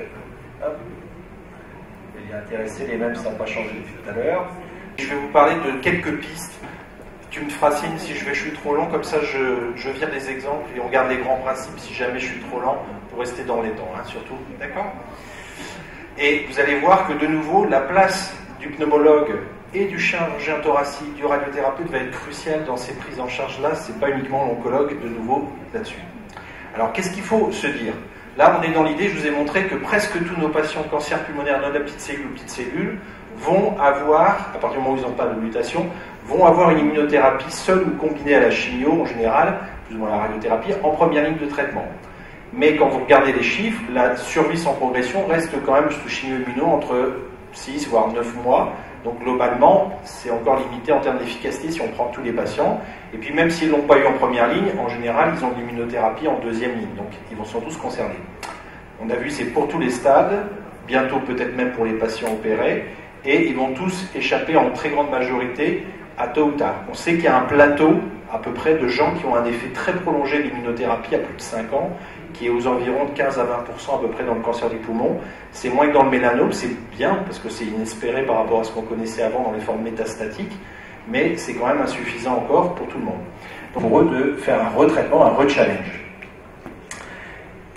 hop, il est intéressé, les mêmes, ça n'a pas changé depuis tout à l'heure. Je vais vous parler de quelques pistes. Tu me feras signe si je suis trop long, comme ça je vire les exemples et on garde les grands principes si jamais je suis trop lent pour rester dans les temps, hein, surtout. D'accord? Et vous allez voir que de nouveau, la place du pneumologue et du chirurgien thoracique, du radiothérapeute va être cruciale dans ces prises en charge-là. Ce n'est pas uniquement l'oncologue, de nouveau, là-dessus. Alors, qu'est-ce qu'il faut se dire? Là, on est dans l'idée, je vous ai montré que presque tous nos patients cancer pulmonaire non à petite cellule ou petite cellule vont avoir, à partir du moment où ils n'ont pas de mutation, vont avoir une immunothérapie seule ou combinée à la chimio, en général, plus ou moins la radiothérapie, en première ligne de traitement. Mais quand vous regardez les chiffres, la survie sans progression reste quand même sous chimio-immuno entre 6 voire 9 mois. Donc globalement, c'est encore limité en termes d'efficacité si on prend tous les patients. Et puis même s'ils ne l'ont pas eu en première ligne, en général, ils ont de l'immunothérapie en deuxième ligne. Donc ils sont tous concernés. On a vu, c'est pour tous les stades, bientôt peut-être même pour les patients opérés. Et ils vont tous échapper en très grande majorité à tôt ou tard. On sait qu'il y a un plateau à peu près de gens qui ont un effet très prolongé de l'immunothérapie à plus de 5 ans, qui est aux environs de 15 à 20% à peu près dans le cancer du poumon. C'est moins que dans le mélanome, c'est bien, parce que c'est inespéré par rapport à ce qu'on connaissait avant dans les formes métastatiques, mais c'est quand même insuffisant encore pour tout le monde. Donc pour eux de faire un retraitement, un rechallenge.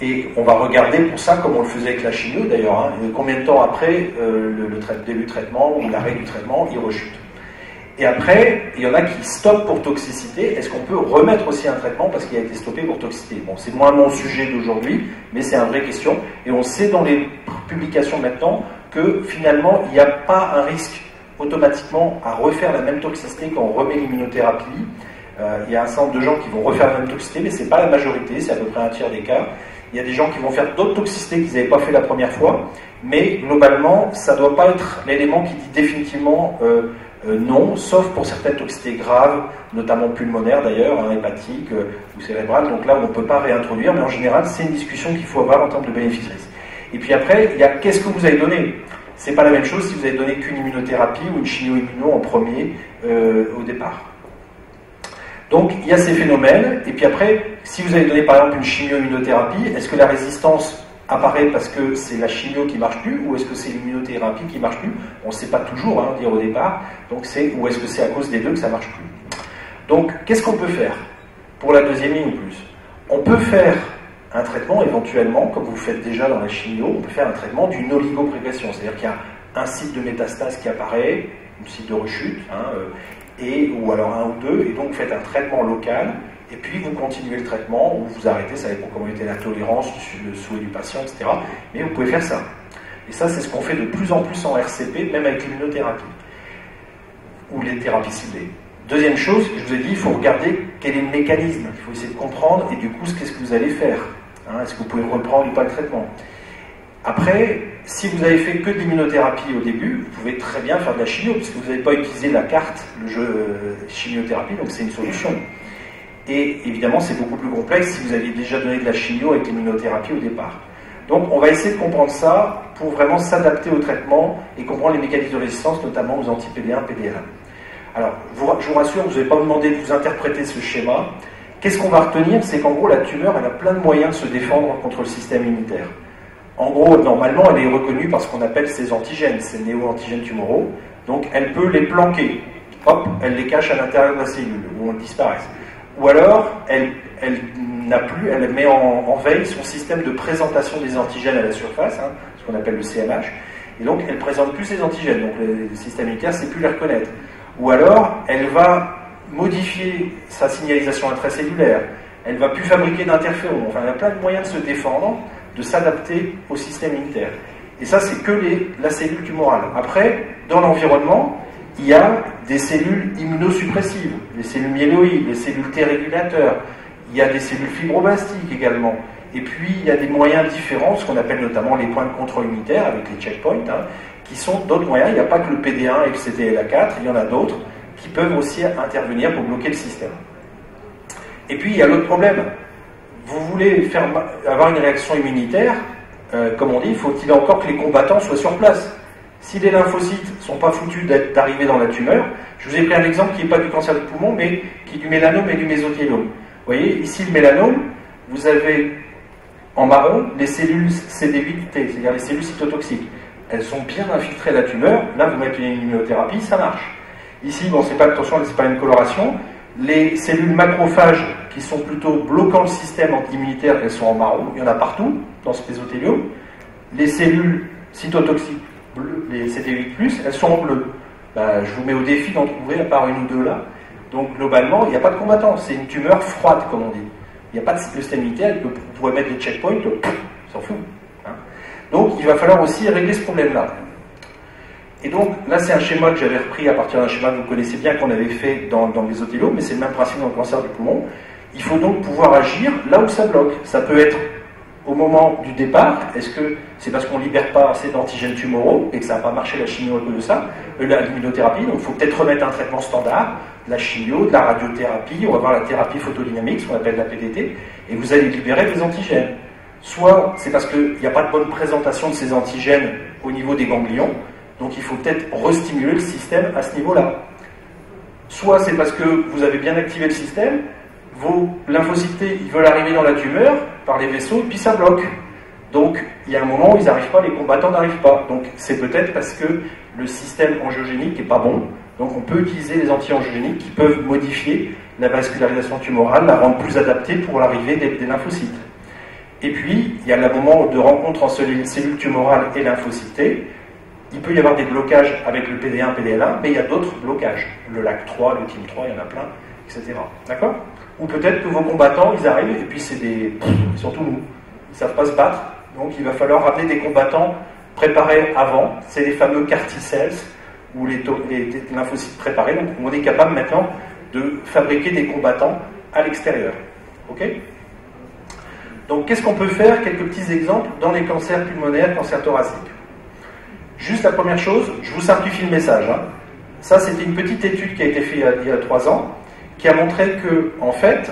Et on va regarder pour ça, comme on le faisait avec la chimio d'ailleurs, hein, combien de temps après le début du traitement ou l'arrêt du traitement, il rechute. Et après, il y en a qui stoppent pour toxicité. Est-ce qu'on peut remettre aussi un traitement parce qu'il a été stoppé pour toxicité? Bon, c'est moins mon sujet d'aujourd'hui, mais c'est une vraie question. Et on sait dans les publications maintenant que finalement, il n'y a pas un risque automatiquement à refaire la même toxicité quand on remet l'immunothérapie. Il y a un certain nombre de gens qui vont refaire la même toxicité, mais ce n'est pas la majorité, c'est à peu près un tiers des cas. Il y a des gens qui vont faire d'autres toxicités qu'ils n'avaient pas fait la première fois, mais globalement, ça ne doit pas être l'élément qui dit définitivement non, sauf pour certaines toxicités graves, notamment pulmonaires d'ailleurs, hein, hépatiques ou cérébrales. Donc là, on ne peut pas réintroduire, mais en général, c'est une discussion qu'il faut avoir en termes de bénéfices-risques. Et puis après, il y a qu'est-ce que vous avez donné? C'est pas la même chose si vous avez donné qu'une immunothérapie ou une chimio-immuno en premier au départ. Donc il y a ces phénomènes, et puis après, si vous avez donné par exemple une chimio-immunothérapie, est-ce que la résistance apparaît parce que c'est la chimio qui ne marche plus, ou est-ce que c'est l'immunothérapie qui ne marche plus? On ne sait pas toujours, hein, dire au départ, donc ou est-ce que c'est à cause des deux que ça ne marche plus? Donc qu'est-ce qu'on peut faire pour la deuxième ligne ou plus? On peut faire un traitement éventuellement, comme vous faites déjà dans la chimio, on peut faire un traitement d'une oligoprécation, c'est-à-dire qu'il y a un site de métastase qui apparaît, un site de rechute, hein, ou alors un ou deux, et donc vous faites un traitement local, et puis vous continuez le traitement, ou vous arrêtez, ça dépend comment était la tolérance, le souhait du patient, etc. Mais vous pouvez faire ça. Et ça, c'est ce qu'on fait de plus en plus en RCP, même avec l'immunothérapie, ou les thérapies ciblées. Deuxième chose, je vous ai dit, il faut regarder quel est le mécanisme, il faut essayer de comprendre, et du coup, qu'est-ce que vous allez faire, hein, est-ce que vous pouvez reprendre ou pas le traitement. Après, si vous avez fait que de l'immunothérapie au début, vous pouvez très bien faire de la chimio, puisque vous n'avez pas utilisé la carte, le jeu chimiothérapie, donc c'est une solution. Et évidemment, c'est beaucoup plus complexe si vous avez déjà donné de la chimio avec l'immunothérapie au départ. Donc, on va essayer de comprendre ça pour vraiment s'adapter au traitement et comprendre les mécanismes de résistance, notamment aux anti-PD1, PD1. Alors, je vous rassure, vous n'avez pas demandé de vous interpréter ce schéma. Qu'est-ce qu'on va retenir? C'est qu'en gros, la tumeur, elle a plein de moyens de se défendre contre le système immunitaire. En gros, normalement, elle est reconnue par ce qu'on appelle ses antigènes, ses néo-antigènes tumoraux. Donc, elle peut les planquer. Hop, elle les cache à l'intérieur de la cellule, où elles disparaissent. Ou alors, elle met en veille son système de présentation des antigènes à la surface, hein, ce qu'on appelle le CMH, et donc elle ne présente plus ses antigènes, donc le système immunitaire ne sait plus les reconnaître. Ou alors, elle va modifier sa signalisation intracellulaire, elle ne va plus fabriquer d'interférons, enfin elle a plein de moyens de se défendre, de s'adapter au système immunitaire. Et ça, c'est que la cellule tumorale. Après, dans l'environnement, il y a des cellules immunosuppressives, les cellules myéloïdes, les cellules T régulateurs, il y a des cellules fibroblastiques également. Et puis, il y a des moyens différents, ce qu'on appelle notamment les points de contrôle immunitaire, avec les checkpoints, hein, qui sont d'autres moyens. Il n'y a pas que le PD1 et le CTLA4, il y en a d'autres qui peuvent aussi intervenir pour bloquer le système. Et puis, il y a l'autre problème. Vous voulez avoir une réaction immunitaire, comme on dit, faut-il encore que les combattants soient sur place. Si les lymphocytes ne sont pas foutus d'arriver dans la tumeur, je vous ai pris un exemple qui n'est pas du cancer du poumon, mais qui est du mélanome et du mésothéliome. Vous voyez, ici le mélanome, vous avez En marron, les cellules CD8T, c'est-à-dire les cellules cytotoxiques. Elles sont bien infiltrées à la tumeur. Là, vous mettez une immunothérapie, ça marche. Ici, bon, c'est pas, attention, c'est pas une coloration. Les cellules macrophages qui sont plutôt bloquant le système anti-immunitaire, elles sont en marron. Il y en a partout dans ce mésothéliome. Les cellules cytotoxiques bleues, les CD8+, elles sont en bleu. Ben, je vous mets au défi d'en trouver à part une ou deux là. Donc globalement, il n'y a pas de combattant. C'est une tumeur froide, comme on dit. Il n'y a pas de système immunitaire. Vous pouvez mettre des checkpoints, s'en fout. Hein. Donc il va falloir aussi régler ce problème-là. Et donc là, c'est un schéma que j'avais repris à partir d'un schéma que vous connaissez bien, qu'on avait fait dans le mésothéliome, mais c'est le même principe dans le cancer du poumon. Il faut donc pouvoir agir là où ça bloque. Ça peut être au moment du départ. Est-ce que c'est parce qu'on ne libère pas assez d'antigènes tumoraux et que ça n'a pas marché la chimio à cause de ça, l'immunothérapie? Donc il faut peut-être remettre un traitement standard, de la chimio, de la radiothérapie, on va voir la thérapie photodynamique, ce qu'on appelle la PDT, et vous allez libérer des antigènes. Soit c'est parce qu'il n'y a pas de bonne présentation de ces antigènes au niveau des ganglions, donc il faut peut-être restimuler le système à ce niveau-là. Soit c'est parce que vous avez bien activé le système, vos lymphocytes T, ils veulent arriver dans la tumeur par les vaisseaux, et puis ça bloque. Donc il y a un moment où ils n'arrivent pas, les combattants n'arrivent pas. Donc c'est peut-être parce que le système angiogénique n'est pas bon. Donc on peut utiliser les anti-angiogéniques qui peuvent modifier la vascularisation tumorale, la rendre plus adaptée pour l'arrivée des lymphocytes. Et puis, il y a le moment de rencontre entre cellules tumorales et lymphocytes T. Il peut y avoir des blocages avec le PD1, PDL1, mais il y a d'autres blocages. Le LAC3, le TIM3, il y en a plein, etc. D'accord? Ou peut-être que vos combattants, ils arrivent, et puis c'est des... surtout nous, ils ne savent pas se battre, donc il va falloir ramener des combattants préparés avant. C'est les fameux CAR T-cells, ou les lymphocytes préparés. Donc on est capable maintenant de fabriquer des combattants à l'extérieur. Ok? Donc qu'est-ce qu'on peut faire? Quelques petits exemples dans les cancers pulmonaires, cancers thoraciques. Juste la première chose, je vous simplifie le message. Hein. Ça, c'était une petite étude qui a été faite il y a 3 ans, qui a montré que, en fait,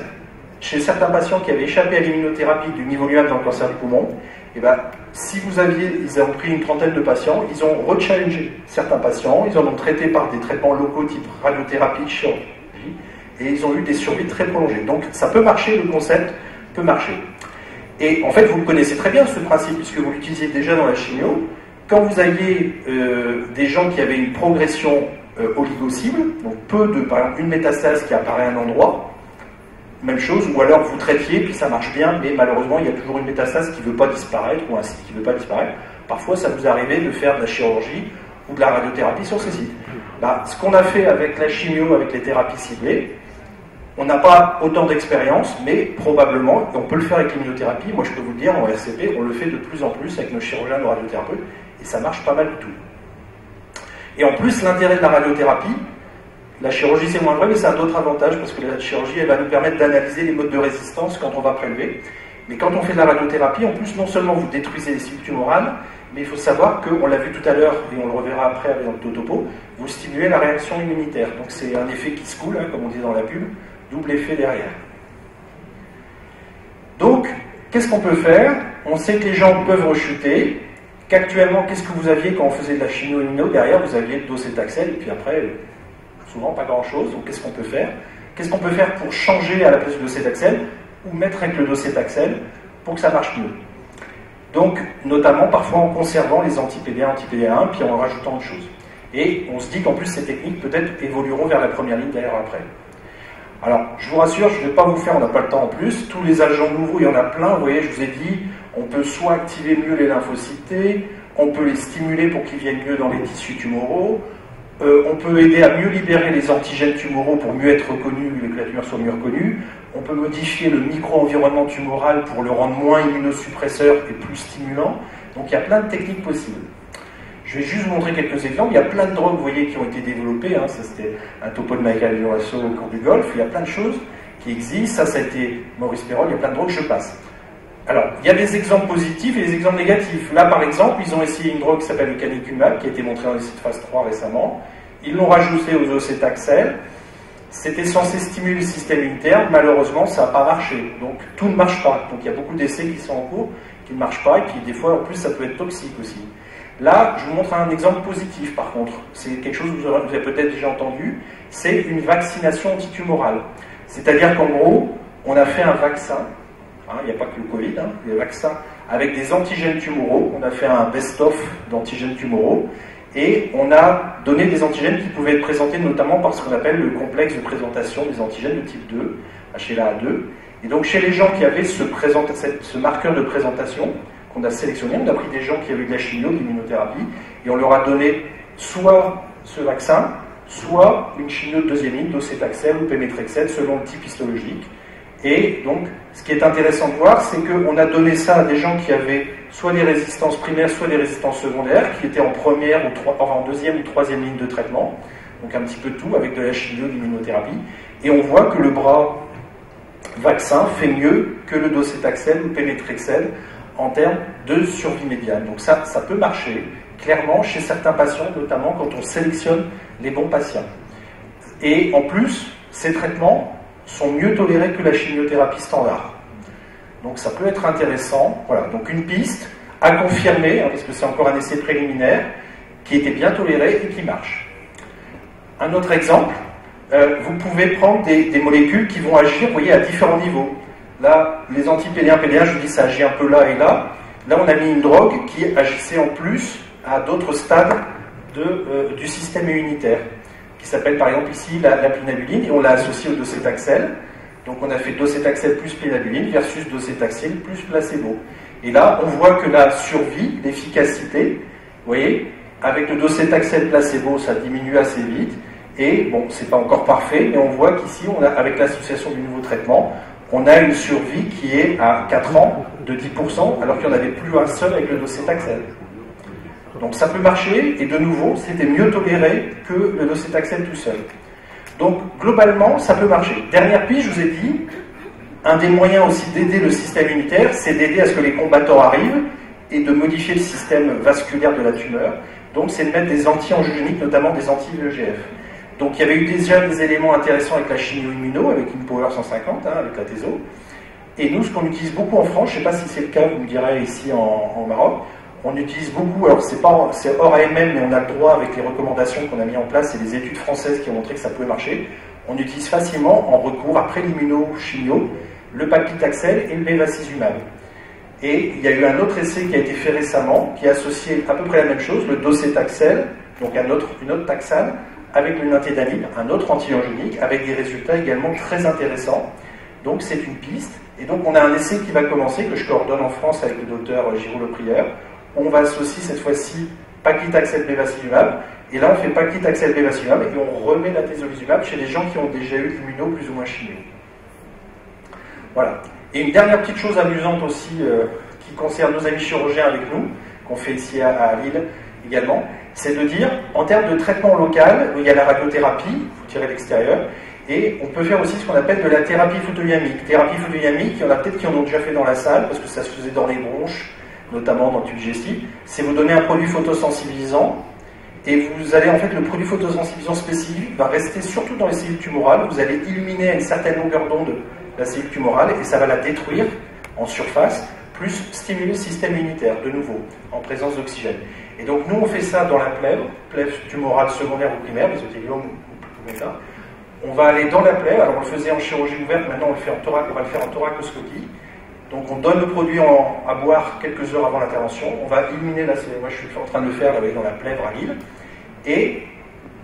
chez certains patients qui avaient échappé à l'immunothérapie du nivolumab dans le cancer du poumon, eh ben, si ils ont pris une trentaine de patients, ils ont rechallengé certains patients, ils en ont traité par des traitements locaux type radiothérapie, chirurgie, et ils ont eu des survies très prolongées. Donc ça peut marcher, le concept peut marcher. Et en fait, vous le connaissez très bien ce principe, puisque vous l'utilisez déjà dans la chimio. Quand vous aviez des gens qui avaient une progression oligo-cible, donc par exemple une métastase qui apparaît à un endroit, même chose, ou alors vous traitiez, puis ça marche bien, mais malheureusement il y a toujours une métastase qui ne veut pas disparaître, ou un site qui ne veut pas disparaître. Parfois ça vous arrivait de faire de la chirurgie ou de la radiothérapie sur ces sites. Bah, ce qu'on a fait avec la chimio, avec les thérapies ciblées, on n'a pas autant d'expérience, mais probablement, on peut le faire avec l'immunothérapie. Moi je peux vous le dire, en RCP, on le fait de plus en plus avec nos chirurgiens, nos radiothérapeutes, et ça marche pas mal du tout. Et en plus, l'intérêt de la radiothérapie, la chirurgie c'est moins vrai, mais c'est un autre avantage, parce que la chirurgie elle va nous permettre d'analyser les modes de résistance quand on va prélever. Mais quand on fait de la radiothérapie, en plus, non seulement vous détruisez les cellules tumorales, mais il faut savoir qu'on l'a vu tout à l'heure, et on le reverra après avec le topo, vous stimulez la réaction immunitaire. Donc c'est un effet qui se coule, hein, comme on dit dans la pub, double effet derrière. Donc, qu'est-ce qu'on peut faire? On sait que les gens peuvent rechuter, qu'actuellement, qu'est-ce que vous aviez quand on faisait de la chimio-immuno? Derrière, vous aviez le docétaxel, et puis après, souvent pas grand-chose. Donc qu'est-ce qu'on peut faire? Qu'est-ce qu'on peut faire pour changer à la place du docétaxel, ou mettre avec le docétaxel pour que ça marche mieux? Donc, notamment, parfois en conservant les anti-PD1, anti-PD1, puis en rajoutant autre chose. Et on se dit qu'en plus, ces techniques, peut-être, évolueront vers la première ligne d'ailleurs après. Alors, je vous rassure, je ne vais pas vous faire, on n'a pas le temps en plus, tous les agents nouveaux, il y en a plein, vous voyez, je vous ai dit, on peut soit activer mieux les lymphocytes T, on peut les stimuler pour qu'ils viennent mieux dans les tissus tumoraux, on peut aider à mieux libérer les antigènes tumoraux pour mieux être reconnus, que la tumeur soit mieux reconnue, on peut modifier le micro-environnement tumoral pour le rendre moins immunosuppresseur et plus stimulant, donc il y a plein de techniques possibles. Je vais juste vous montrer quelques exemples. Il y a plein de drogues, vous voyez, qui ont été développées. Hein. Ça, c'était un topo de Michael Durasso au cours du golf. Il y a plein de choses qui existent. Ça a été Maurice Perrol. Il y a plein de drogues, je passe. Alors, il y a des exemples positifs et des exemples négatifs. Là, par exemple, ils ont essayé une drogue qui s'appelle le canicumab, qui a été montrée dans les sites phase 3 récemment. Ils l'ont rajouté aux docétaxel. C'était censé stimuler le système immunitaire. Malheureusement, ça n'a pas marché. Donc, tout ne marche pas. Donc, il y a beaucoup d'essais qui sont en cours, qui ne marchent pas. Et puis, des fois, en plus, ça peut être toxique aussi. Là, je vous montre un exemple positif, par contre. C'est quelque chose que vous avez peut-être déjà entendu. C'est une vaccination antitumorale. C'est-à-dire qu'en gros, on a fait un vaccin il n'y a pas que le Covid, les vaccins avec des antigènes tumoraux. On a fait un best-of d'antigènes tumoraux et on a donné des antigènes qui pouvaient être présentés notamment par ce qu'on appelle le complexe de présentation des antigènes de type 2, HLA-A2. Et donc chez les gens qui avaient ce marqueur de présentation qu'on a sélectionné, on a pris des gens qui avaient eu de la chimio, de l'immunothérapie, et on leur a donné soit ce vaccin, soit une chimio de deuxième ligne, docétaxel ou pémétrexel, selon le type histologique. Et donc, ce qui est intéressant de voir, c'est qu'on a donné ça à des gens qui avaient soit des résistances primaires, soit des résistances secondaires, qui étaient en première ou en deuxième ou troisième ligne de traitement, donc un petit peu tout, avec de la chimio, de l'immunothérapie. Et on voit que le bras vaccin fait mieux que le docétaxel ou pémétrexel en termes de survie médiane. Donc ça peut marcher, clairement, chez certains patients, notamment quand on sélectionne les bons patients. Et en plus, ces traitements sont mieux tolérés que la chimiothérapie standard. Donc ça peut être intéressant. Voilà, donc une piste à confirmer, parce que c'est encore un essai préliminaire, qui était bien toléré et qui marche. Un autre exemple, vous pouvez prendre des molécules qui vont agir, vous voyez, à différents niveaux. Là, les anti-PD1, PD1, je vous dis, ça agit un peu là et là. Là, on a mis une drogue qui agissait en plus à d'autres stades du système immunitaire, qui s'appelle par exemple ici la plinabuline, et on l'a associé au docétaxel. Donc on a fait docétaxel plus plinabuline versus docétaxel plus placebo. Et là, on voit que la survie, l'efficacité, vous voyez, avec le docétaxel placebo, ça diminue assez vite. Et bon, c'est pas encore parfait, mais on voit qu'ici, avec l'association du nouveau traitement, on a une survie qui est à 4 ans de 10%, alors qu'il n'y en avait plus un seul avec le docétaxel. Donc ça peut marcher, et de nouveau, c'était mieux toléré que le docétaxel tout seul. Donc globalement, ça peut marcher. Dernière piste, je vous ai dit, un des moyens aussi d'aider le système immunitaire, c'est d'aider à ce que les combattants arrivent et de modifier le système vasculaire de la tumeur. Donc c'est de mettre des anti-angiogéniques, notamment des anti-VEGF. Donc il y avait eu déjà des éléments intéressants avec la chimio-immuno, avec une Power 150, avec la TESO. Et nous, ce qu'on utilise beaucoup en France, je ne sais pas si c'est le cas, vous me direz ici en Maroc, on utilise beaucoup, alors c'est hors AMM, mais on a le droit avec les recommandations qu'on a mis en place et les études françaises qui ont montré que ça pouvait marcher. On utilise facilement en recours, après l'immuno-chimio, le paclitaxel et le bevacizumab. Et il y a eu un autre essai qui a été fait récemment, qui a associé à peu près la même chose, le docétaxel, donc une autre taxane, avec le nintédanib, un autre anti-angiogénique, avec des résultats également très intéressants. Donc c'est une piste. Et donc on a un essai qui va commencer, que je coordonne en France avec le docteur Giroud Leprieur. On va associer cette fois-ci paclitaxel bevacizumab. Et là on fait paclitaxel bevacizumab et on remet la tezolizumab chez les gens qui ont déjà eu l'immuno plus ou moins chimio. Voilà. Et une dernière petite chose amusante aussi qui concerne nos amis chirurgiens avec nous, qu'on fait ici à Lille également, c'est de dire, en termes de traitement local, où il y a la radiothérapie, il faut tirer l'extérieur, et on peut faire aussi ce qu'on appelle de la thérapie photodynamique. Thérapie photodynamique, il y en a peut-être qui en ont déjà fait dans la salle, parce que ça se faisait dans les bronches, notamment dans le tube digestif, c'est vous donner un produit photosensibilisant, et vous allez, en fait, le produit photosensibilisant spécifique va rester surtout dans les cellules tumorales, vous allez illuminer à une certaine longueur d'onde la cellule tumorale, et ça va la détruire en surface, plus stimuler le système immunitaire, de nouveau, en présence d'oxygène. Et donc nous on fait ça dans la plèvre tumorale secondaire ou primaire, mésothéliome ou méta. On va aller dans la plèvre, alors on le faisait en chirurgie ouverte, maintenant on le fait en thorac, on va le faire en thoracoscopie. Donc on donne le produit à boire quelques heures avant l'intervention, on va illuminer la cellule, moi je suis en train de le faire là, dans la plèvre à Lille, et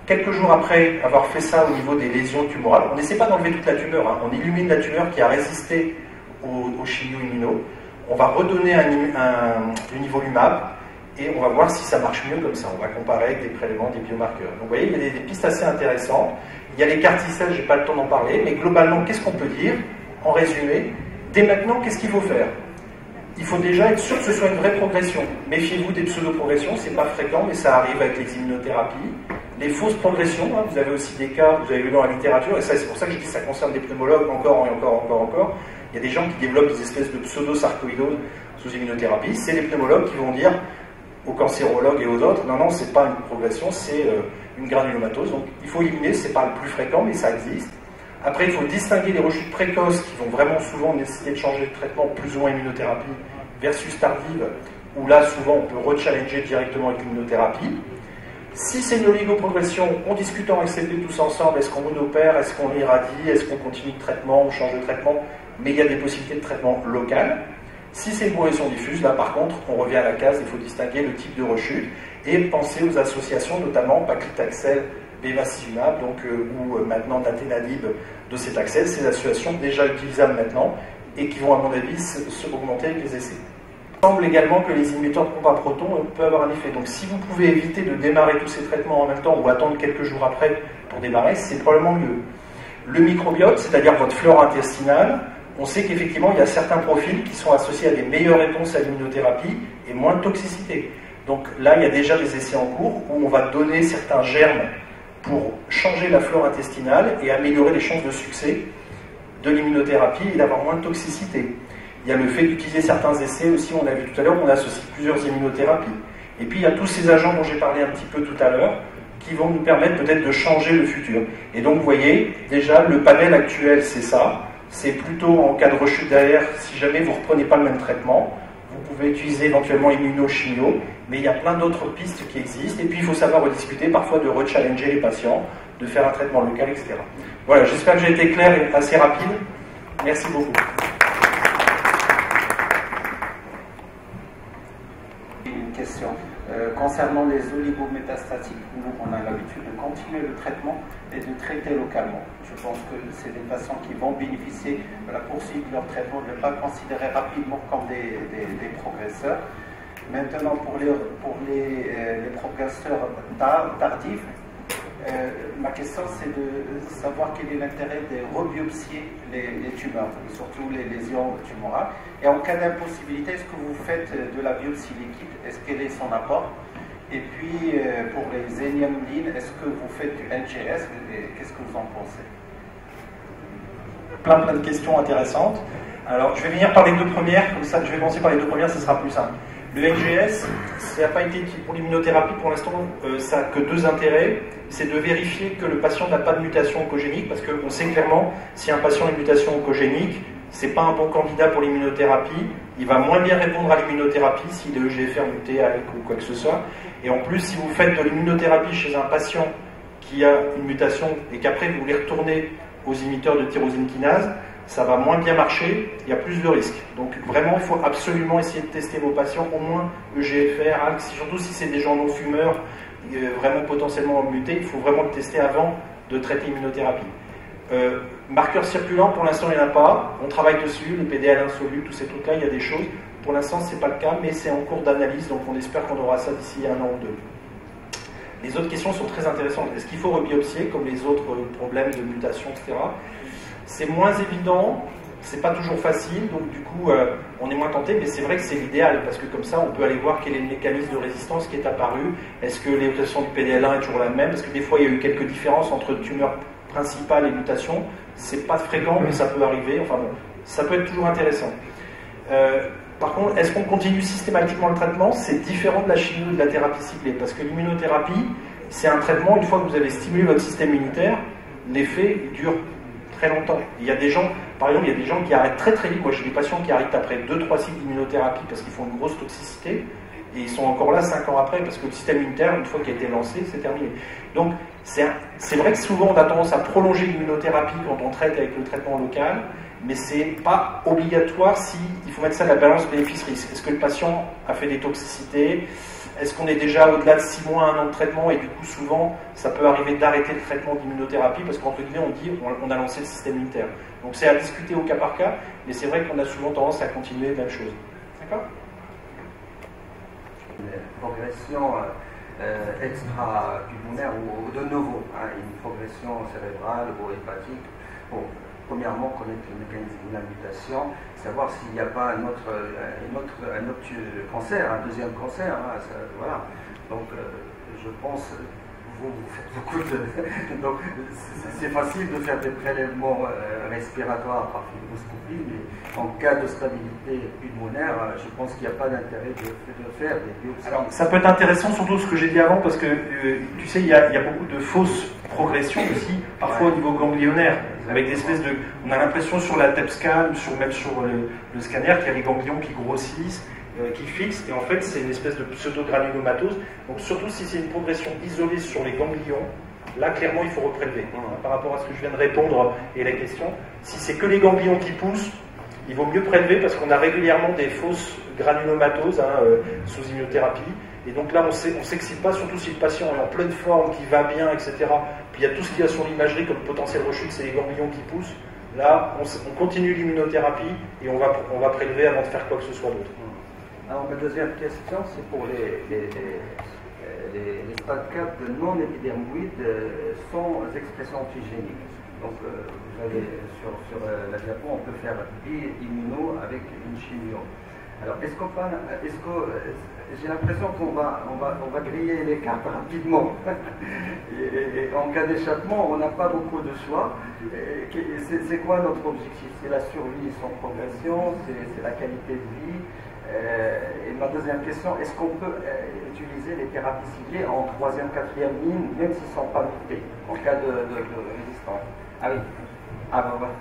quelques jours après avoir fait ça au niveau des lésions tumorales, on n'essaie pas d'enlever toute la tumeur, on illumine la tumeur qui a résisté au chimio-immuno, on va redonner du nivolumab, et on va voir si ça marche mieux comme ça. On va comparer avec des prélèvements, des biomarqueurs. Donc vous voyez, il y a des pistes assez intéressantes. Il y a les carticelles, je n'ai pas le temps d'en parler, mais globalement, qu'est-ce qu'on peut dire? En résumé, dès maintenant, qu'est-ce qu'il faut faire? Il faut déjà être sûr que ce soit une vraie progression. Méfiez-vous des pseudo-progressions, c'est pas fréquent, mais ça arrive avec les immunothérapies. Les fausses progressions, vous avez aussi des cas, vous avez vu dans la littérature, et ça c'est pour ça que je dis que ça concerne des pneumologues encore et encore. Il y a des gens qui développent des espèces de pseudo-sarcoïdose sous immunothérapie. C'est les pneumologues qui vont dire aux cancérologues et aux autres, non, c'est pas une progression, c'est une granulomatose. Donc il faut éliminer, c'est pas le plus fréquent, mais ça existe. Après, il faut distinguer les rechutes précoces qui vont vraiment souvent nécessiter de changer de traitement, plus ou moins immunothérapie, versus tardive, où là, souvent, on peut rechallenger directement avec l'immunothérapie. Si c'est une oligoprogression, en discutant avec CP tous ensemble, est-ce qu'on monopère, est-ce qu'on irradie, est-ce qu'on continue de traitement, on change de traitement? mais il y a des possibilités de traitement local. Si c'est une progression diffuse, là par contre, on revient à la case, il faut distinguer le type de rechute et penser aux associations, notamment paclitaxel, bevacizumab, donc, ou maintenant daténalib, docétaxel, ces associations déjà utilisables maintenant et qui vont à mon avis se augmenter avec les essais. Il semble également que les inhibiteurs de pompe à protons peuvent avoir un effet. Donc si vous pouvez éviter de démarrer tous ces traitements en même temps ou attendre quelques jours après pour démarrer, c'est probablement mieux. Le microbiote, c'est-à-dire votre flore intestinale, on sait qu'effectivement, il y a certains profils qui sont associés à des meilleures réponses à l'immunothérapie et moins de toxicité. Donc là, il y a déjà des essais en cours où on va donner certains germes pour changer la flore intestinale et améliorer les chances de succès de l'immunothérapie et d'avoir moins de toxicité. Il y a le fait d'utiliser certains essais aussi, on a vu tout à l'heure, on associe plusieurs immunothérapies. Et puis il y a tous ces agents dont j'ai parlé un petit peu tout à l'heure, qui vont nous permettre peut-être de changer le futur. Et donc vous voyez, déjà le panel actuel c'est ça, c'est plutôt en cas de rechute derrière, si jamais vous ne reprenez pas le même traitement, vous pouvez utiliser éventuellement immunochimio, mais il y a plein d'autres pistes qui existent, et puis il faut savoir rediscuter, parfois de rechallenger les patients, de faire un traitement local, etc. Voilà, j'espère que j'ai été clair et assez rapide. Merci beaucoup. Une question. Concernant les oligométastatiques, nous on a l'habitude de continuer le traitement et de traiter localement. Je pense que c'est des patients qui vont bénéficier de la poursuite de leur traitement, de ne pas considérer rapidement comme des progresseurs. Maintenant, pour les progresseurs tardifs, ma question c'est de savoir quel est l'intérêt de rebiopsier les tumeurs, surtout les lésions tumorales. Et en cas d'impossibilité, est-ce que vous faites de la biopsie liquide? Est-ce quel est son apport? Et puis, pour les énièmes lignes, est-ce que vous faites du NGS? Qu'est-ce que vous en pensez? Plein de questions intéressantes. Alors, je vais venir par les deux premières, comme ça, je vais commencer par les deux premières, ce sera plus simple. Le NGS, ça n'a pas été pour l'immunothérapie, pour l'instant, ça n'a que deux intérêts. C'est de vérifier que le patient n'a pas de mutation oncogénique, parce qu'on sait clairement, si un patient a une mutation oncogénique, ce n'est pas un bon candidat pour l'immunothérapie, il va moins bien répondre à l'immunothérapie s'il est EGFR muté, ALK ou quoi que ce soit. Et en plus, si vous faites de l'immunothérapie chez un patient qui a une mutation et qu'après vous voulez retourner aux inhibiteurs de tyrosine kinase, ça va moins bien marcher, il y a plus de risques. Donc vraiment, il faut absolument essayer de tester vos patients, au moins EGFR, ALK, surtout si c'est des gens non fumeurs, vraiment potentiellement mutés, il faut vraiment le tester avant de traiter l'immunothérapie. Marqueurs circulants, pour l'instant il n'y en a pas, on travaille dessus, le PDL insoluble, tous ces trucs-là, il y a des choses. Pour l'instant ce n'est pas le cas, mais c'est en cours d'analyse, donc on espère qu'on aura ça d'ici 1 an ou 2. Les autres questions sont très intéressantes. Est-ce qu'il faut rebiopsier, comme les autres problèmes de mutation, etc. C'est moins évident, c'est pas toujours facile, donc du coup on est moins tenté, mais c'est vrai que c'est l'idéal, parce que comme ça on peut aller voir quel est le mécanisme de résistance qui est apparu, est-ce que l'expression du PDL1 est toujours la même, parce que des fois il y a eu quelques différences entre tumeur principale et mutation, c'est pas fréquent mais ça peut arriver, enfin bon, ça peut être toujours intéressant. Par contre, est-ce qu'on continue systématiquement le traitement? C'est différent de la chimio et de la thérapie ciblée, parce que l'immunothérapie, c'est un traitement, une fois que vous avez stimulé votre système immunitaire, l'effet dure très longtemps. Il y a des gens, par exemple, il y a des gens qui arrêtent très vite. Moi, j'ai des patients qui arrêtent après 2-3 cycles d'immunothérapie parce qu'ils font une grosse toxicité, et ils sont encore là 5 ans après, parce que le système immunitaire, une fois qu'il a été lancé, c'est terminé. Donc, c'est vrai que souvent, on a tendance à prolonger l'immunothérapie quand on traite avec le traitement local, mais c'est pas obligatoire si il faut mettre ça à la balance bénéfice-risque. Est-ce que le patient a fait des toxicités? Est-ce qu'on est déjà au-delà de 6 mois, 1 an de traitement, et du coup souvent ça peut arriver d'arrêter le traitement d'immunothérapie parce qu'entre guillemets on dit on a lancé le système immunitaire. Donc c'est à discuter au cas par cas, mais c'est vrai qu'on a souvent tendance à continuer la même chose. D'accord? Une progression extra-pulmonaire ou de nouveau, une progression cérébrale ou hépatique. Bon, premièrement, connaître le mécanisme de la mutation, savoir s'il n'y a pas un autre cancer, un deuxième cancer. Voilà. Donc, je pense, vous faites beaucoup de... Donc, c'est facile de faire des prélèvements respiratoires par fibroscopie, mais en cas de stabilité pulmonaire, je pense qu'il n'y a pas d'intérêt de faire des biopsies. Alors, ça peut être intéressant, surtout ce que j'ai dit avant, parce que, tu sais, il y a beaucoup de fausses progressions aussi, parfois au niveau ganglionnaire, avec des espèces de... On a l'impression sur la TEP scan, même sur le scanner, qu'il y a les ganglions qui grossissent, qui fixent, et en fait c'est une espèce de pseudogranulomatose. Donc surtout si c'est une progression isolée sur les ganglions, là clairement il faut reprélever. Par rapport à ce que je viens de répondre et la question, si c'est que les ganglions qui poussent, il vaut mieux prélever parce qu'on a régulièrement des fausses granulomatoses sous immunothérapie. Et donc là, on ne s'excite pas, surtout si le patient est en pleine forme, qui va bien, etc. Puis il y a tout ce qu'il y a sur l'imagerie comme potentiel rechute, c'est les ganglions qui poussent. Là, on continue l'immunothérapie et on va prélever avant de faire quoi que ce soit d'autre. Alors ma deuxième question, c'est pour les stades 4 de non-épidermoïdes sans expression antigénique. Donc vous avez sur la diapo, on peut faire bi-immuno avec une chimio. Alors j'ai l'impression qu'on va griller les cartes rapidement. et en cas d'échappement, on n'a pas beaucoup de choix. C'est quoi notre objectif? C'est la survie sans progression, c'est la qualité de vie. Et ma deuxième question, est-ce qu'on peut utiliser les thérapies ciblées en 3e, 4e ligne, même s'ils ne sont pas mutés, en cas de résistance? Ah oui. Ah ben voilà.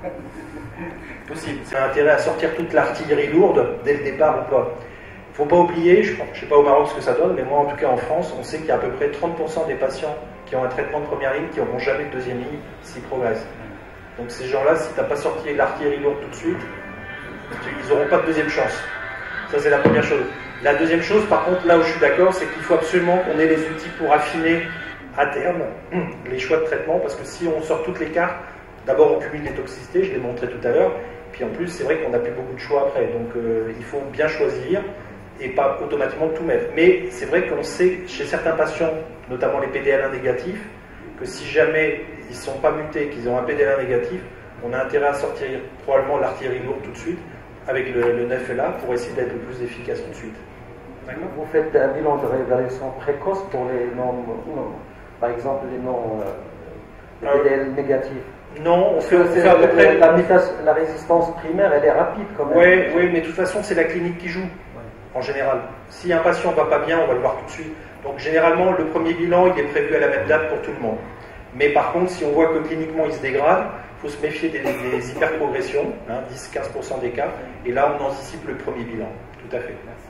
Possible. C'est un intérêt à sortir toute l'artillerie lourde dès le départ ou pas. Il ne faut pas oublier, je ne sais pas au Maroc ce que ça donne, mais moi en tout cas en France, on sait qu'il y a à peu près 30% des patients qui ont un traitement de première ligne qui n'auront jamais de deuxième ligne s'ils progressent. Donc ces gens-là, si tu n'as pas sorti l'artillerie lourde tout de suite, ils n'auront pas de deuxième chance. Ça c'est la première chose. La deuxième chose, par contre, là où je suis d'accord, c'est qu'il faut absolument qu'on ait les outils pour affiner à terme les choix de traitement, parce que si on sort toutes les cartes, d'abord on cumule les toxicités, je l'ai montré tout à l'heure, puis en plus c'est vrai qu'on n'a plus beaucoup de choix après, donc il faut bien choisir et pas automatiquement tout mettre. Mais c'est vrai qu'on sait chez certains patients, notamment les PDL1 négatifs, que si jamais ils ne sont pas mutés, qu'ils ont un PDL1 négatif, on a intérêt à sortir probablement l'artillerie lourde tout de suite avec le NEF-LA pour essayer d'être le plus efficace tout de suite. Vous faites un bilan de réévaluation précoce pour les non, par exemple les non PDL négatifs. Non, on fait à peu près... La résistance primaire, elle est rapide quand même. Oui, mais de toute façon, c'est la clinique qui joue, en général. Si un patient ne va pas bien, on va le voir tout de suite. Donc, généralement, le premier bilan, il est prévu à la même date pour tout le monde. Mais par contre, si on voit que cliniquement, il se dégrade, il faut se méfier des hyperprogressions, 10-15% des cas. Et là, on anticipe le premier bilan. Tout à fait. Merci.